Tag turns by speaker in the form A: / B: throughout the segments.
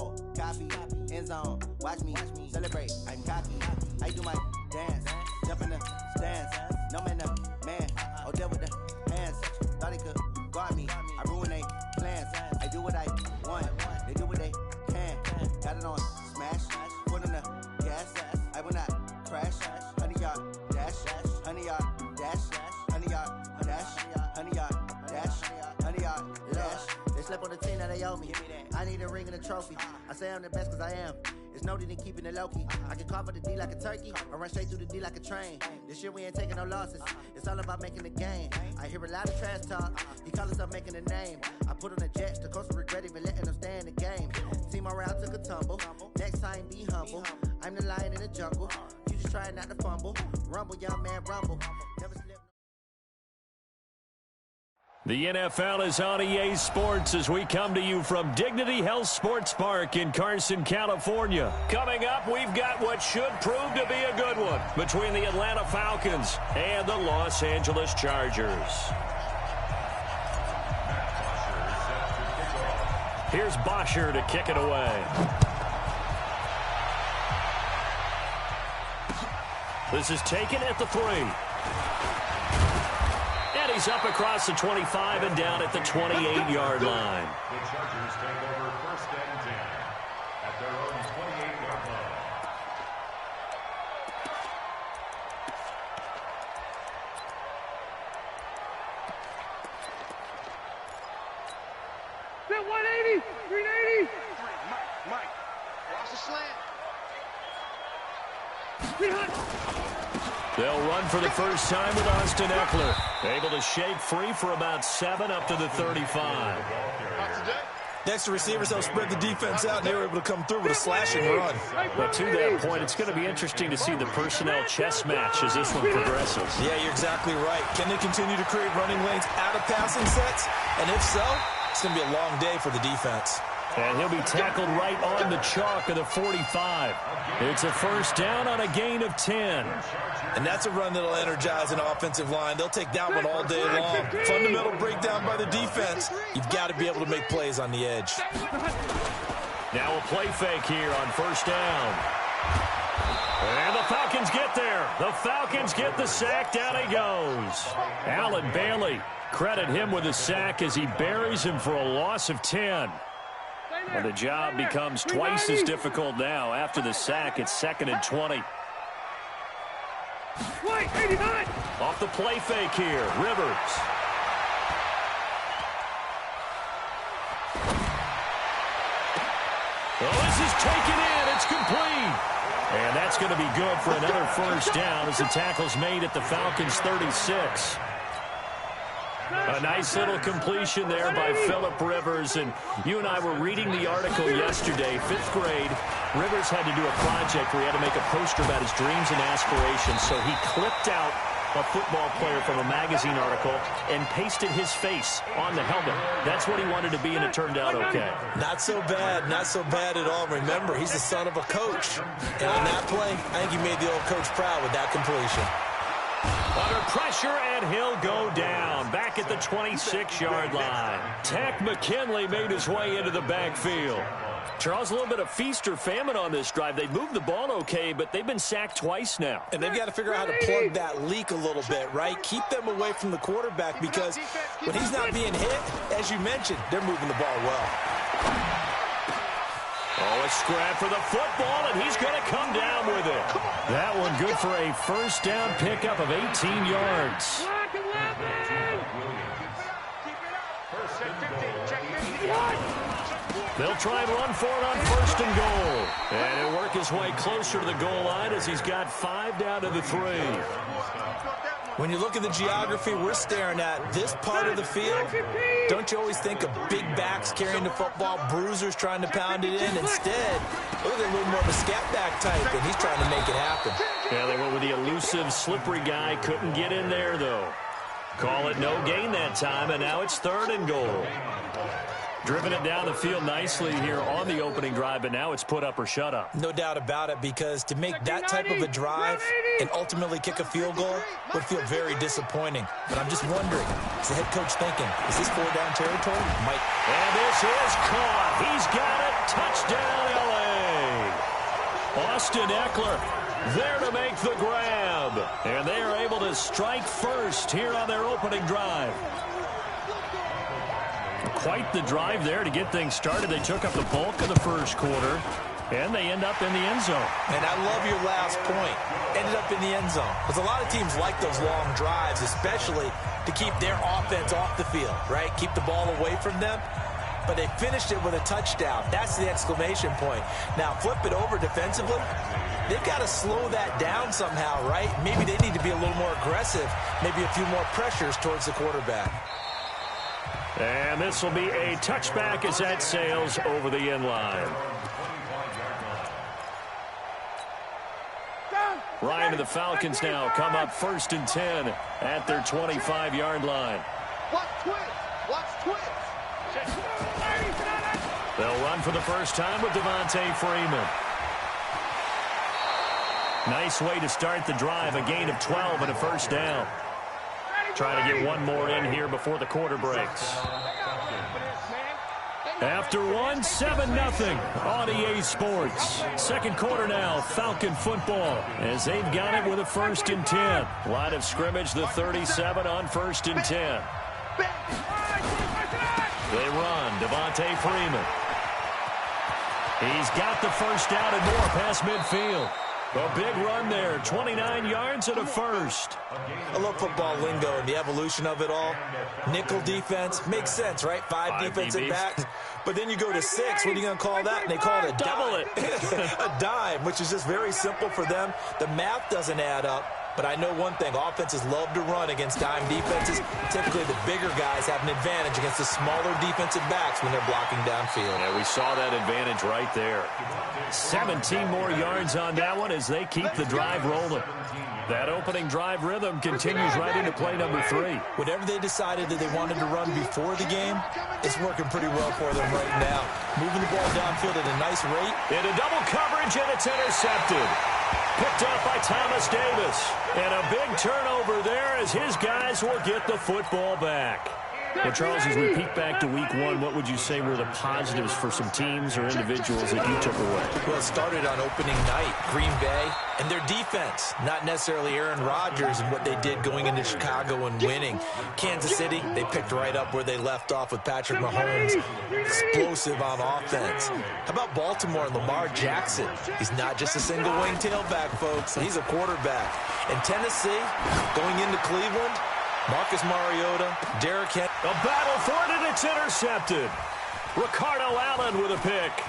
A: ball, copy, end zone. Watch me celebrate. I'm cocky. I do my dance, jump in the stands. No man, man. Oh, deal with the hands. Thought he could guard me. I ruin they plans. I do what I want. They do what they can. Got it on smash. Put on the gas. I will not crash. 100-yard dash. 100-yard dash. 100-yard dash. 100-yard dash. 100-yard dash. They slept on the team that they owe me. I need a ring and a trophy. I say I'm the best cause I am. It's noted in keeping it low-key. I can carve up the D like a turkey or run straight through the D like a train. This year we ain't taking no losses. It's all about making the game. I hear a lot of trash talk. He call himself making a name. I put on the Jets. The coach will regret even letting them stay in the game. Team morale took a tumble. Next time be humble. I'm the lion in the jungle. You just trying not to fumble. Rumble, young man, rumble. Never slip.
B: The NFL is on EA Sports as we come to you from Dignity Health Sports Park in Carson, California. Coming up, we've got what should prove to be a good one between the Atlanta Falcons and the Los Angeles Chargers. Here's Bosher to kick it away. This is taken at the 3. And he's up across the 25 and down at the 28-yard line.
C: The Chargers take over 1st and 10 at their own 28-yard line.
D: Set 180, 380.
E: Mike, watch the slant.
B: They'll run for the first time with Austin Eckler. Able to shake free for about 7 up to the 35.
F: Next, the receivers help spread the defense out, and they were able to come through with a slashing run.
B: But to that point, it's going to be interesting to see the personnel chess match as this one progresses.
F: Yeah, you're exactly right. Can they continue to create running lanes out of passing sets? And if so, it's going to be a long day for the defense.
B: And he'll be tackled right on the chalk of the 45. It's a first down on a gain of 10.
F: And that's a run that'll energize an offensive line. They'll take that one all day long. Fundamental breakdown by the defense. You've got to be able to make plays on the edge.
B: Now a play fake here on first down. And the Falcons get there. The Falcons get the sack. Down he goes. Alan Bailey, credit him with a sack as he buries him for a loss of 10. And the job becomes twice as difficult now. After the sack, it's 2nd and 20. Off the play fake here, Rivers. Oh, this is taken in. It's complete. And that's going to be good for another first down as the tackle's made at the Falcons' 36. A nice little completion there by Phillip Rivers. And you and I were reading the article yesterday, 5th grade. Rivers had to do a project where he had to make a poster about his dreams and aspirations. So he clipped out a football player from a magazine article and pasted his face on the helmet. That's what he wanted to be, and it turned out okay.
F: Not so bad. Not so bad at all. Remember, he's the son of a coach. And on that play, I think he made the old coach proud with that completion.
B: Under pressure, and he'll go down. Back at the 26-yard line. Tack McKinley made his way into the backfield. Charles, a little bit of feast or famine on this drive. They moved the ball okay, but they've been sacked twice now.
F: And they've got to figure out how to plug that leak a little bit, right? Keep them away from the quarterback because when he's not being hit, as you mentioned, they're moving the ball well.
B: Oh, a scrap for the football, and he's going to come down with it. That one good for a first down pickup of 18 yards. They'll try and run for it on 1st and goal. And he'll work his way closer to the goal line as he's got 5 down to the 3.
F: When you look at the geography we're staring at, this part of the field, don't you always think of big backs carrying the football, bruisers trying to pound it in? Instead, look at a little more of a scat back type, and he's trying to make it happen.
B: Yeah, they went with the elusive, slippery guy. Couldn't get in there, though. Call it no gain that time, and now it's 3rd and goal. Driven it down the field nicely here on the opening drive, but now it's put up or shut up.
F: No doubt about it, because to make that type of a drive and ultimately kick a field goal would feel very disappointing. But I'm just wondering, is the head coach thinking, is this 4-down territory? Mike.
B: And this is caught. He's got it. Touchdown. Austin Eckler there to make the grab. And they are able to strike first here on their opening drive. Quite the drive there to get things started. They took up the bulk of the first quarter, and they end up in the end zone.
F: And I love your last point. Ended up in the end zone. Because a lot of teams like those long drives, especially to keep their offense off the field, right? Keep the ball away from them. But they finished it with a touchdown. That's the exclamation point. Now, flip it over defensively. They've got to slow that down somehow, right? Maybe they need to be a little more aggressive. Maybe a few more pressures towards the quarterback.
B: And this will be a touchback as that sails over the end line. Ryan and the Falcons now come up 1st and 10 at their 25-yard line.
E: Watch twins. Watch twins.
B: They'll run for the first time with Devontae Freeman. Nice way to start the drive. A gain of 12 and a first down. Trying to get one more in here before the quarter breaks. After one, 7-0 on EA Sports. Second quarter now, Falcon football, as they've got it with a 1st and 10. Line of scrimmage, the 37 on 1st and 10. They run, Devontae Freeman. He's got the first down and more past midfield. A big run there, 29 yards and a first.
F: I love football lingo and the evolution of it all. Nickel defense makes sense, right? Five defensive backs. But then you go to 6. What are you going to call that? And they call it a
B: double
F: it. A dime, which is just very simple for them. The math doesn't add up. But I know one thing, offenses love to run against dime defenses. Typically, the bigger guys have an advantage against the smaller defensive backs when they're blocking downfield.
B: Yeah, we saw that advantage right there. 17 more yards on that one as they keep the drive rolling. That opening drive rhythm continues right into play number 3.
F: Whatever they decided that they wanted to run before the game, it's working pretty well for them right now. Moving the ball downfield at a nice rate.
B: Into double coverage, and it's intercepted. Picked up by Thomas Davis. And a big turnover there as his guys will get the football back. Well, Charles, as we peek back to week 1, what would you say were the positives for some teams or individuals that you took away?
F: Well, it started on opening night, Green Bay, and their defense. Not necessarily Aaron Rodgers and what they did going into Chicago and winning. Kansas City, they picked right up where they left off with Patrick Mahomes. Explosive on offense. How about Baltimore and Lamar Jackson? He's not just a single-wing tailback, folks. He's a quarterback. And Tennessee, going into Cleveland, Marcus Mariota, Derrick Henry.
B: A battle for it, and it's intercepted. Ricardo Allen with a pick.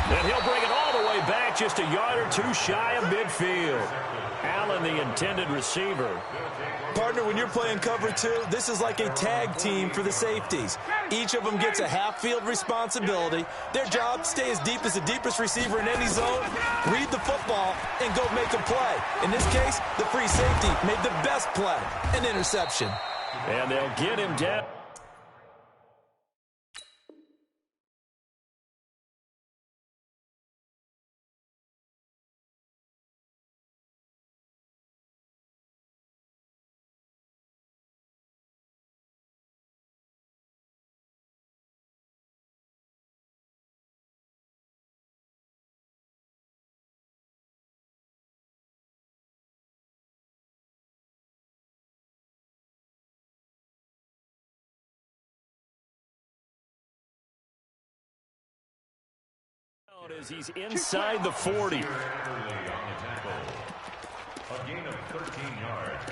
B: And he'll bring it all the way back just a yard or 2 shy of midfield. Allen, the intended receiver.
F: Partner, when you're playing cover 2, this is like a tag team for the safeties. Each of them gets a half-field responsibility. Their job, stay as deep as the deepest receiver in any zone, read the football, and go make a play. In this case, the free safety made the best play, an interception.
B: And they'll get him down. As he's inside the 40.
C: A gain of 13 yards.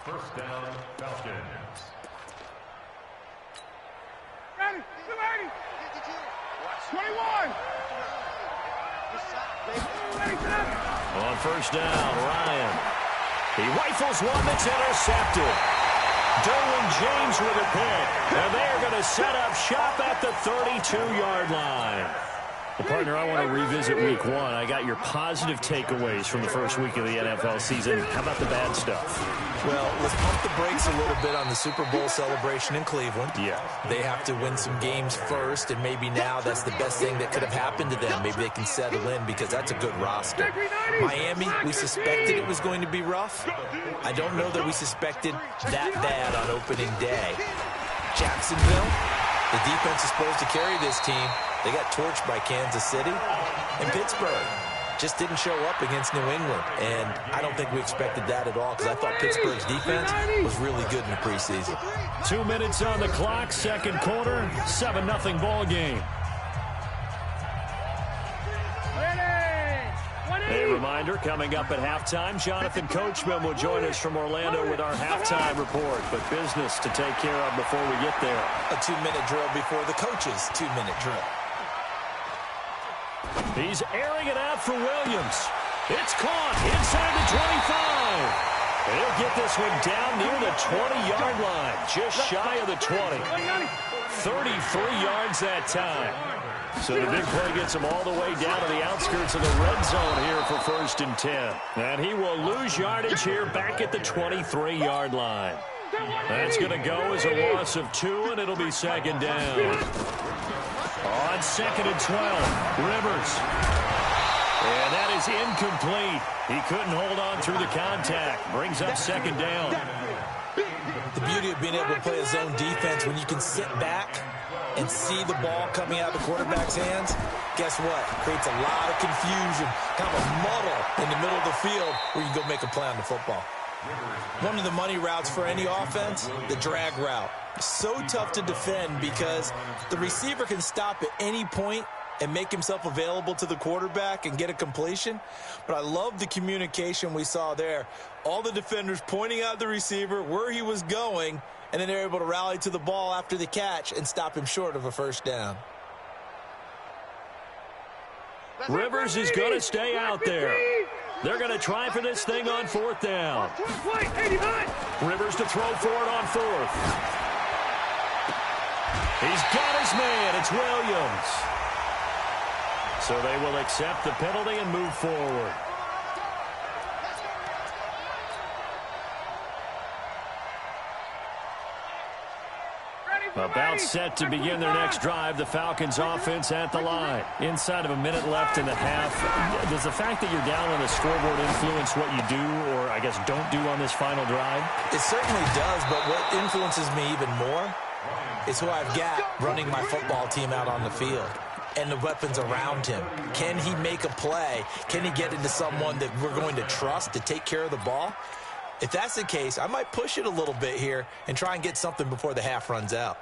C: First down, Falcons.
D: Ready, 21.
B: On first down, Ryan. He rifles one that's intercepted. Derwin James with a pick. And they're going to set up shop at the 32-yard line. Well, partner, I want to revisit week 1. I got your positive takeaways from the first week of the NFL season. How about the bad stuff?
F: Well, let's pump the brakes a little bit on the Super Bowl celebration in Cleveland.
B: Yeah.
F: They have to win some games first, and maybe now that's the best thing that could have happened to them. Maybe they can settle in because that's a good roster. Miami, we suspected it was going to be rough. I don't know that we suspected that bad on opening day. Jacksonville, the defense is supposed to carry this team. They got torched by Kansas City. And Pittsburgh just didn't show up against New England. And I don't think we expected that at all because I thought Pittsburgh's defense was really good in the preseason.
B: 2 minutes on the clock, second quarter, 7-0 ball game. A reminder, coming up at halftime, Jonathan Coachman will join us from Orlando with our halftime report. But business to take care of before we get there.
F: A 2-minute drill before the coach's 2-minute drill.
B: He's airing it out for Williams. It's caught inside the 25. He'll get this one down near the 20-yard line, just shy of the 20. 33 yards that time. So the big play gets him all the way down to the outskirts of the red zone here for 1st and 10. And he will lose yardage here back at the 23-yard line. That's going to go as a loss of 2, and it'll be second down. On 2nd and 12, Rivers. And that is incomplete. He couldn't hold on through the contact. Brings up second down.
F: The beauty of being able to play a zone defense when you can sit back and see the ball coming out of the quarterback's hands, guess what? Creates a lot of confusion, kind of a muddle in the middle of the field where you can go make a play on the football. One of the money routes for any offense, the drag route. So tough to defend because the receiver can stop at any point and make himself available to the quarterback and get a completion. But I love the communication we saw there. All the defenders pointing out the receiver, where he was going, and then they're able to rally to the ball after the catch and stop him short of a first down.
B: Rivers is going to stay out there. They're going to try for this thing on 4th down. Rivers to throw for it on 4th. He's got his man. It's Williams. So they will accept the penalty and move forward. About set to begin their next drive, the Falcons offense at the line. Inside of a minute left in the half. Does the fact that you're down on the scoreboard influence what you do or, I guess, don't do on this final drive?
F: It certainly does, but what influences me even more is who I've got running my football team out on the field and the weapons around him. Can he make a play? Can he get into someone that we're going to trust to take care of the ball? If that's the case, I might push it a little bit here and try and get something before the half runs out.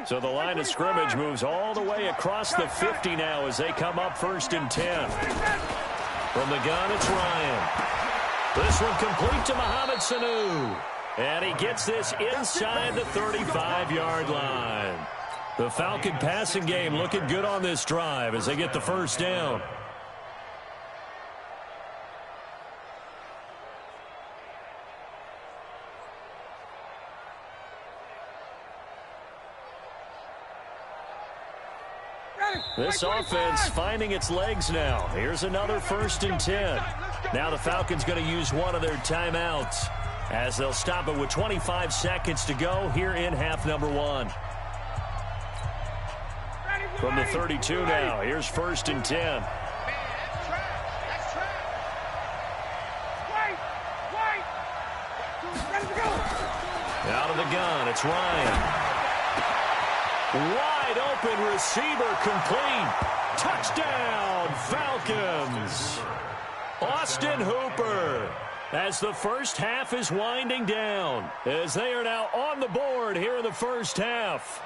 B: So the line of scrimmage moves all the way across the 50 now as they come up 1st and 10. From the gun, it's Ryan. This one complete to Mohamed Sanu. And he gets this inside the 35-yard line. The Falcon passing game looking good on this drive as they get the first down. This offense finding its legs now. Here's another 1st and 10. Now the Falcons going to use one of their timeouts as they'll stop it with 25 seconds to go here in half number 1. From the 32 now, here's 1st and 10. Out of the gun, it's Ryan. Wide open receiver complete. Touchdown, Falcons. Austin Hooper. As the first half is winding down, as they are now on the board here in the first half.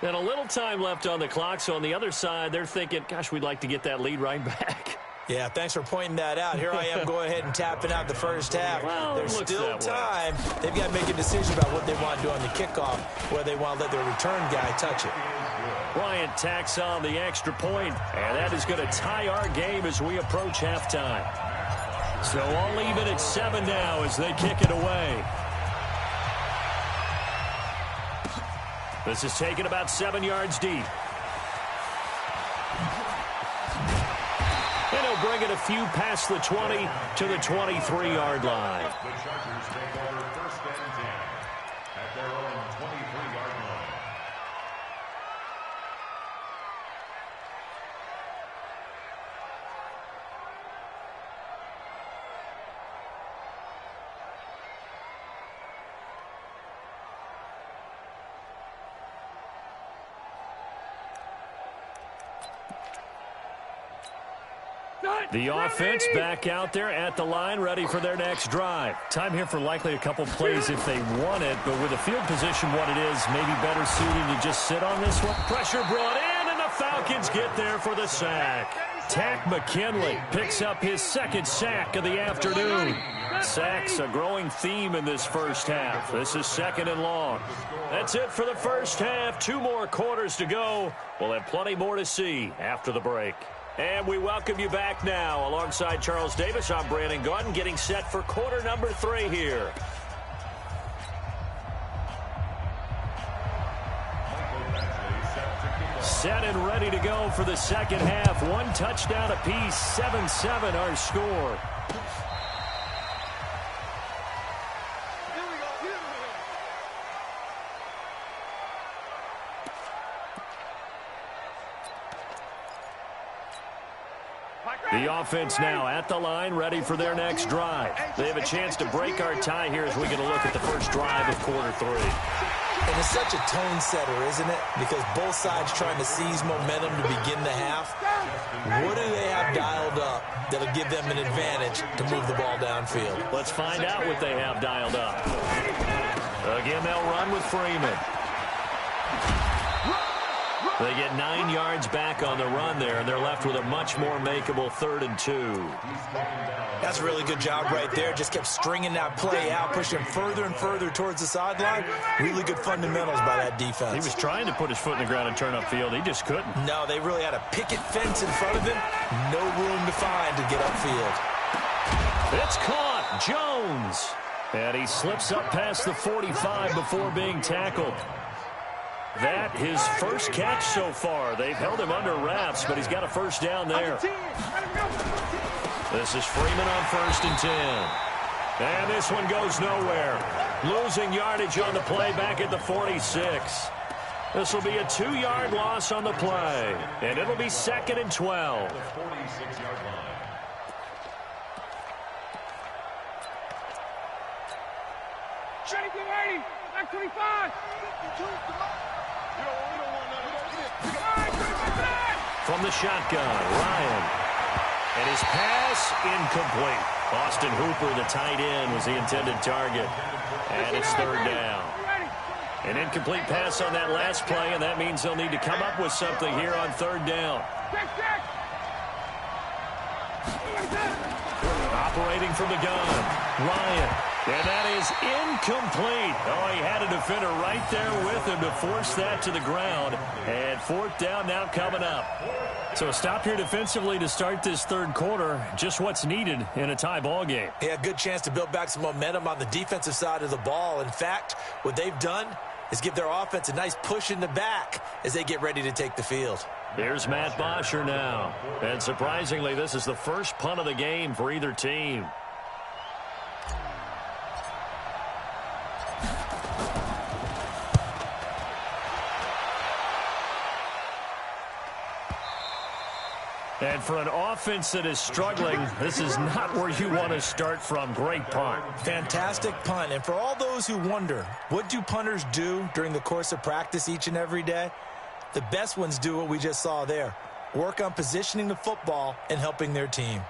B: And a little time left on the clock, so on the other side, they're thinking, gosh, we'd like to get that lead right back.
F: Yeah, thanks for pointing that out. Here I am going ahead and tapping out the first half.
B: Well,
F: there's still time. They've got to make a decision about what they want to do on the kickoff, whether they want to let their return guy touch it.
B: Bryant tacks on the extra point, and that is going to tie our game as we approach halftime. So all even at 7 now as they kick it away. This is taken about 7 yards deep. And he'll bring it a few past the 20 to the 23-yard line.
C: The Chargers take over 1st and 10 at their own 23-yard line.
B: The offense back out there at the line, ready for their next drive. Time here for likely a couple plays if they want it, but with the field position what it is, maybe better suited to just sit on this one. Pressure brought in, and the Falcons get there for the sack. Tack McKinley picks up his second sack of the afternoon. Sacks a growing theme in this first half. This is 2nd and long. That's it for the first half. 2 more quarters to go. We'll have plenty more to see after the break. And we welcome you back now. Alongside Charles Davis, I'm Brandon Gaudin, getting set for quarter number 3 here. Set and ready to go for the second half. 1 touchdown apiece, 7-7 our score. The offense now at the line, ready for their next drive. They have a chance to break our tie here as we get a look at the first drive of quarter 3.
F: And it's such a tone setter, isn't it? Because both sides trying to seize momentum to begin the half. What do they have dialed up that'll give them an advantage to move the ball downfield?
B: Let's find out what they have dialed up. Again, they'll run with Freeman. They get 9 yards back on the run there, and they're left with a much more makeable 3rd and 2.
F: That's a really good job right there. Just kept stringing that play out, pushing further and further towards the sideline. Really good fundamentals by that defense.
B: He was trying to put his foot in the ground and turn upfield. He just couldn't.
F: No, they really had a picket fence in front of him. No room to find to get upfield.
B: It's caught. Jones. And he slips up past the 45 before being tackled. That his first catch so far. They've held him under wraps, but he's got a first down there. This is Freeman on 1st and 10. And this one goes nowhere. Losing yardage on the play back at the 46. This will be a 2-yard loss on the play. And it'll be 2nd and 12. From the shotgun, Ryan. And his pass incomplete. Austin Hooper, the tight end, was the intended target. And it's 3rd down. An incomplete pass on that last play, and that means they'll need to come up with something here on 3rd down. Operating from the gun, Ryan. And that is incomplete. Oh, he had a defender right there with him to force that to the ground. And 4th down now coming up. So a stop here defensively to start this 3rd quarter. Just what's needed in a tie ball game.
F: Yeah, good chance to build back some momentum on the defensive side of the ball. In fact, what they've done is give their offense a nice push in the back as they get ready to take the field.
B: Here's Matt Bosher now. And surprisingly, this is the first punt of the game for either team. And for an offense that is struggling, this is not where you want to start from. Great punt.
F: Fantastic punt. And for all those who wonder, what do punters do during the course of practice each and every day? The best ones do what we just saw there. Work on positioning the football and helping their team.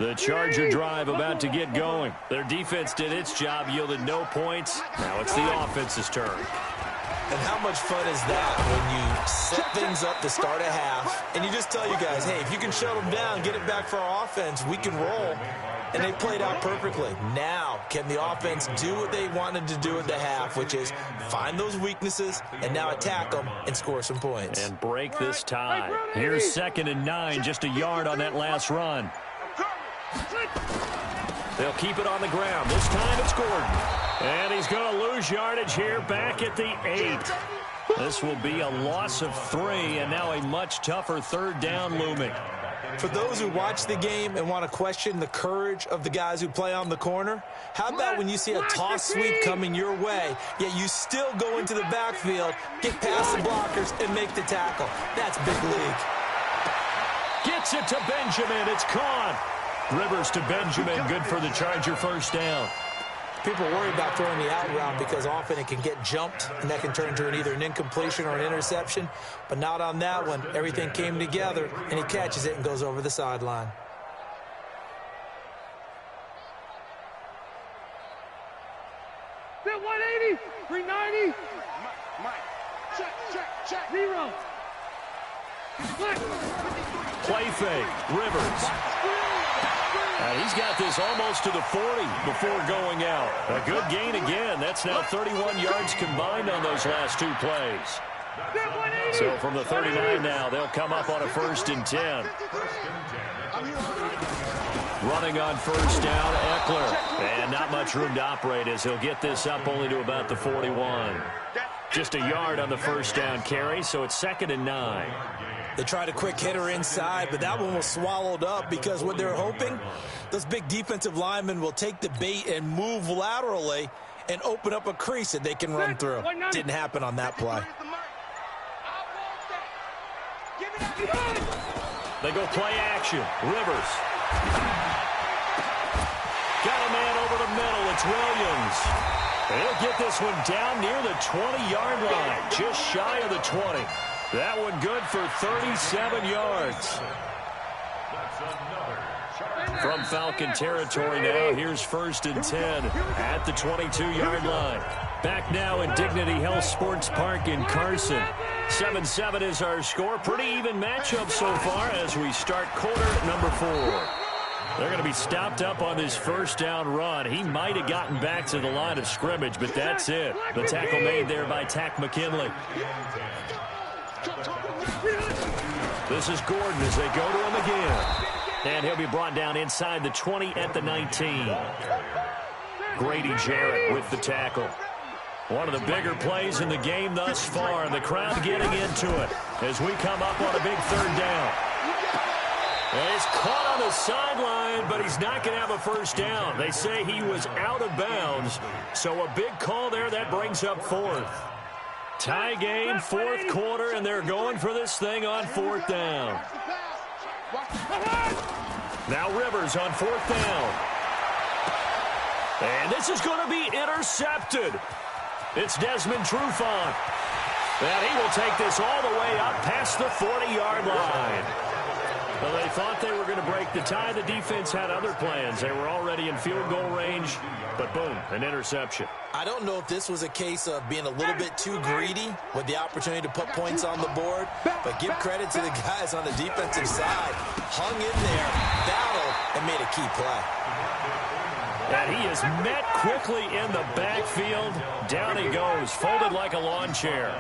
B: The Charger drive about to get going. Their defense did its job, yielded no points. Now it's the offense's turn.
F: And how much fun is that when you set things up to start a half and you just tell you guys, hey, if you can shut them down, get it back for our offense, we can roll. And they played out perfectly. Now, can the offense do what they wanted to do at the half, which is find those weaknesses and now attack them and score some points.
B: And break this tie. Here's 2nd and 9, just a yard on that last run. They'll keep it on the ground. This time it's Gordon. And he's going to lose yardage here back at the 8. This will be a loss of 3, and now a much tougher 3rd down looming.
F: For those who watch the game and want to question the courage of the guys who play on the corner, how about when you see a toss sweep coming your way, yet you still go into the backfield, get past the blockers, and make the tackle? That's big league.
B: Gets it to Benjamin. It's caught. Rivers to Benjamin. Good for the Charger first down.
F: People worry about throwing the out route because often it can get jumped, and that can turn into either an incompletion or an interception. But not on that one. Everything came together, and he catches it and goes over the sideline.
D: Set 180, 390.
E: Mike, check.
D: 0.
B: Play fake, Rivers. He's got this almost to the 40 before going out. A good gain again. That's now 31 yards combined on those last 2 plays. So from the 39 now, they'll come up on a 1st and 10. Running on 1st down, Eckler. And not much room to operate as he'll get this up only to about the 41. Just a yard on the 1st down carry, so it's 2nd and 9.
F: They tried a quick hitter inside, but that one was swallowed up because what they're hoping, those big defensive linemen will take the bait and move laterally and open up a crease that they can run through. Didn't happen on that play.
B: They go play action. Rivers. Got a man over the middle. It's Williams. He'll get this one down near the 20-yard line, just shy of the 20. That one good for 37 yards. From Falcon territory now, here's 1st and 10 at the 22-yard line. Back now in Dignity Health Sports Park in Carson. 7-7 is our score. Pretty even matchup so far as we start quarter number 4. They're going to be stopped up on this 1st down run. He might have gotten back to the line of scrimmage, but that's it. The tackle made there by Tack McKinley. This is Gordon as they go to him again. And he'll be brought down inside the 20 at the 19. Grady Jarrett with the tackle. One of the bigger plays in the game thus far, and the crowd getting into it as we come up on a big 3rd down. And he's caught on the sideline, but he's not going to have a 1st down. They say he was out of bounds, so a big call there that brings up 4th. Tie game, 4th quarter, and they're going for this thing on 4th down. Now Rivers on 4th down. And this is going to be intercepted. It's Desmond Trufant. And he will take this all the way up past the 40-yard line. Well, they thought they were going to break the tie. The defense had other plans. They were already in field goal range, but boom, an interception.
F: I don't know if this was a case of being a little bit too greedy with the opportunity to put points on the board, but give credit to the guys on the defensive side. Hung in there, battled, and made a key play.
B: And he is met quickly in the backfield. Down he goes, folded like a lawn chair.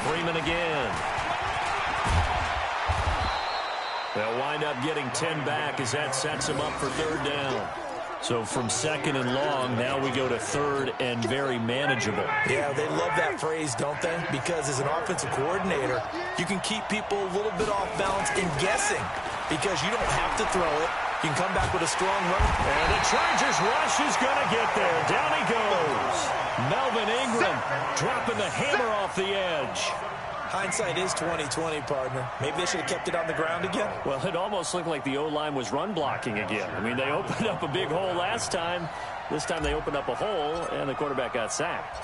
B: Freeman again. They'll wind up getting 10 back as that sets them up for 3rd down. So from 2nd and long, now we go to 3rd and very manageable.
F: Yeah, they love that phrase, don't they? Because as an offensive coordinator, you can keep people a little bit off balance in guessing because you don't have to throw it. You can come back with a strong run.
B: And the Chargers rush is going to get there. Down he goes. Melvin Ingram dropping the hammer off the edge.
F: Hindsight is 20/20, partner. Maybe they should have kept it on the ground again.
B: Well, it almost looked like the O-line was run blocking again. I mean, they opened up a big hole last time. This time they opened up a hole, and the quarterback got sacked.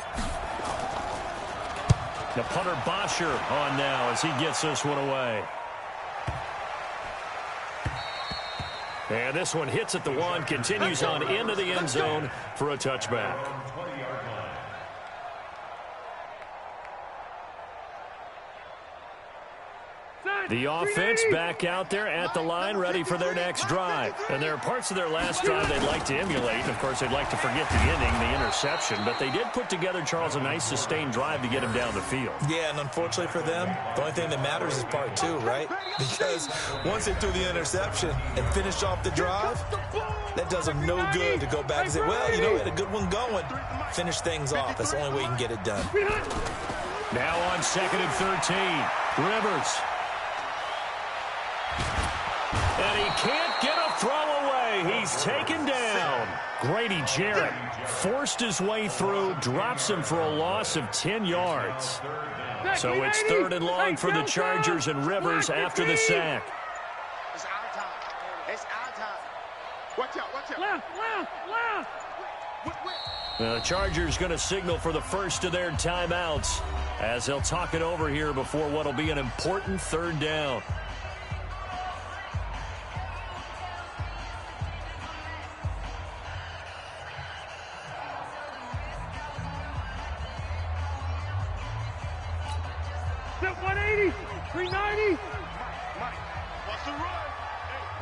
B: The punter Bosher on now as he gets this one away. And this one hits at the 1, continues on into the end zone for a touchback. The offense back out there at the line, ready for their next drive. And there are parts of their last drive they'd like to emulate. And, of course, they'd like to forget the ending, the interception. But they did put together, Charles, a nice sustained drive to get him down the field.
F: Yeah, and unfortunately for them, the only thing that matters is part 2, right? Because once they threw the interception and finished off the drive, that does them no good to go back and say, well, you know, we had a good one going. Finish things off. That's the only way you can get it done.
B: Now on 2nd and 13, Rivers. And he can't get a throw away. He's taken down. Grady Jarrett forced his way through, drops him for a loss of 10 yards. So it's 3rd and long for the Chargers, and Rivers after the sack.
E: It's our time. It's our time. Watch out, watch
B: The Chargers going to signal for the first of their timeouts as they'll talk it over here before what will be an important third down.
D: Set 180, 390.
E: Mike, watch the run.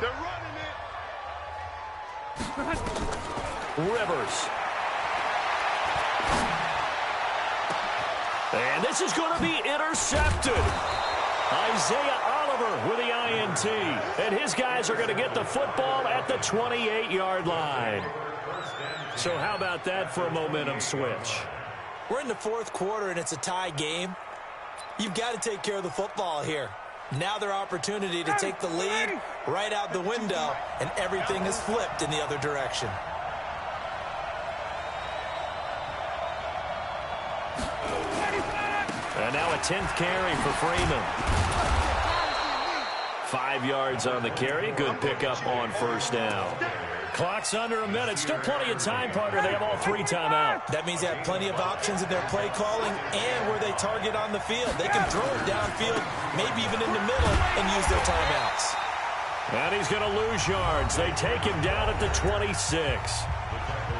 E: They're running it.
B: Rivers. And this is going to be intercepted. Isaiah Oliver with the INT. And his guys are going to get the football at the 28-yard line. So how about that for a momentum switch?
F: We're in the fourth quarter, and it's a tie game. You've got to take care of the football here. Now their opportunity to take the lead right out the window, and everything is flipped in the other direction.
B: And now a 10th carry for Freeman. 5 yards on the carry. Good pickup on first down. Clock's under a minute. Still plenty of time, partner. They have all 3 timeouts.
F: That means they have plenty of options in their play calling and where they target on the field. They can throw it downfield, maybe even in the middle, and use their timeouts.
B: And he's going to lose yards. They take him down at the 26.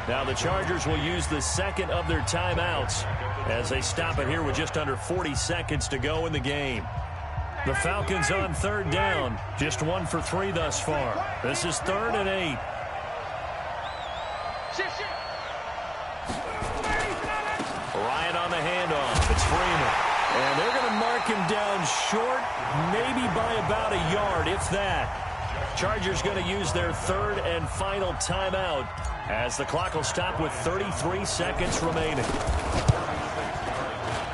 B: Now the Chargers will use the second of their timeouts as they stop it here with just under 40 seconds to go in the game. The Falcons on third down. Just 1 for 3 thus far. This is 3rd and 8. Ryan on the handoff. It's Freeman. And they're going to mark him down short, maybe by about a yard, if that. Chargers going to use their 3rd and final timeout as the clock will stop with 33 seconds remaining.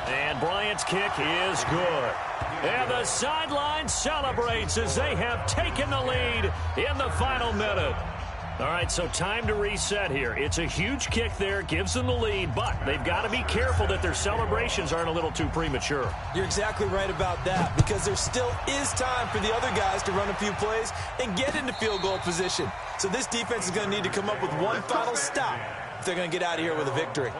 B: And Bryant's kick is good. And the sideline celebrates as they have taken the lead in the final minute. All right, so time to reset here. It's a huge kick there, gives them the lead, but they've got to be careful that their celebrations aren't a little too premature.
F: You're exactly right about that, because there still is time for the other guys to run a few plays and get into field goal position. So this defense is going to need to come up with one final stop if they're going to get out of here with a victory.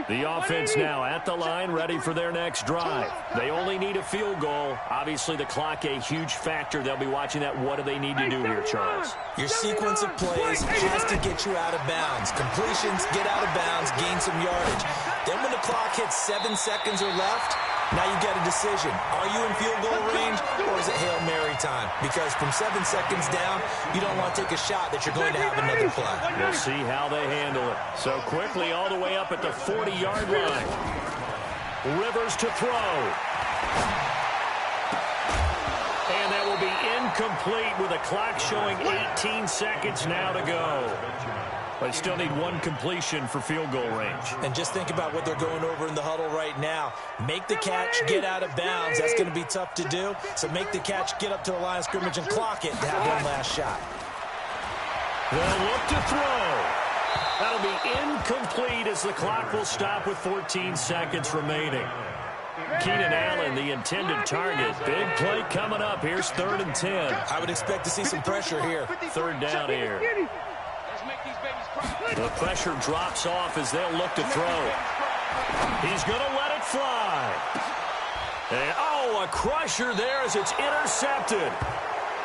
B: The offense now at the line, ready for their next drive. They only need a field goal. Obviously, the clock a huge factor. They'll be watching that. What do they need to do here, Charles?
F: Your sequence of plays has to get you out of bounds. Completions, get out of bounds, gain some yardage. Then when the clock hits 7 seconds or left, now you get a decision. Are you in field goal range, or is it Hail Mary time? Because from 7 seconds down, you don't want to take a shot that you're going to have another play.
B: We'll see how they handle it. So quickly all the way up at the 40-yard line. Rivers to throw. And that will be incomplete with a clock showing 18 seconds now to go. They still need 1 completion for field goal range.
F: And just think about what they're going over in the huddle right now. Make the catch, get out of bounds. That's going to be tough to do. So make the catch, get up to the line of scrimmage, and clock it to have one last shot.
B: They'll look to throw. That'll be incomplete as the clock will stop with 14 seconds remaining. Keenan Allen, the intended target. Big play coming up. Here's 3rd and 10.
F: I would expect to see some pressure here.
B: 3rd down here. The pressure drops off as they'll look to throw. He's going to let it fly. And, oh, a crusher there as it's intercepted.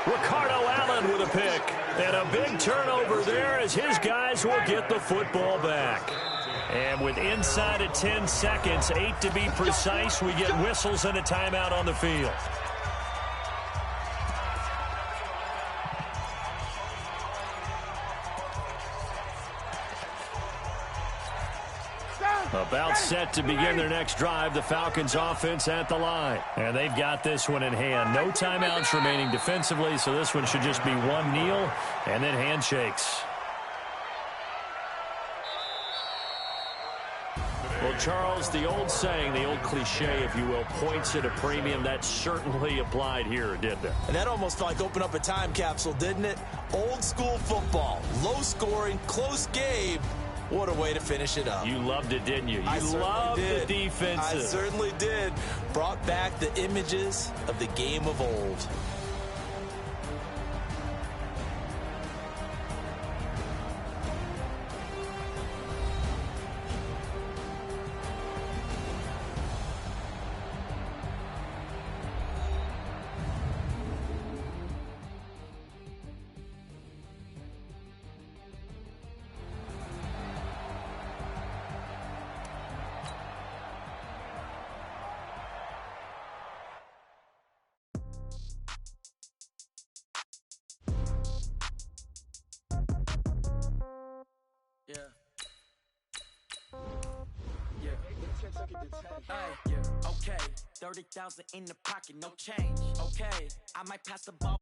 B: Ricardo Allen with a pick. And a big turnover there as his guys will get the football back. And with inside of 10 seconds, 8 to be precise, we get whistles and a timeout on the field. About set to begin their next drive, the Falcons offense at the line. And they've got this one in hand. No timeouts remaining defensively, so this one should just be one kneel and then handshakes. Well, Charles, the old saying, the old cliche, if you will, points at a premium, that certainly applied here, didn't it?
F: And that almost felt like opened up a time capsule, didn't it? Old school football, low scoring, close game. What a way to finish it up.
B: You loved it, didn't you? You loved the defense.
F: I certainly did. Brought back the images of the game of old.
G: Okay, 30,000 in the pocket, no change. Okay, I might pass the ball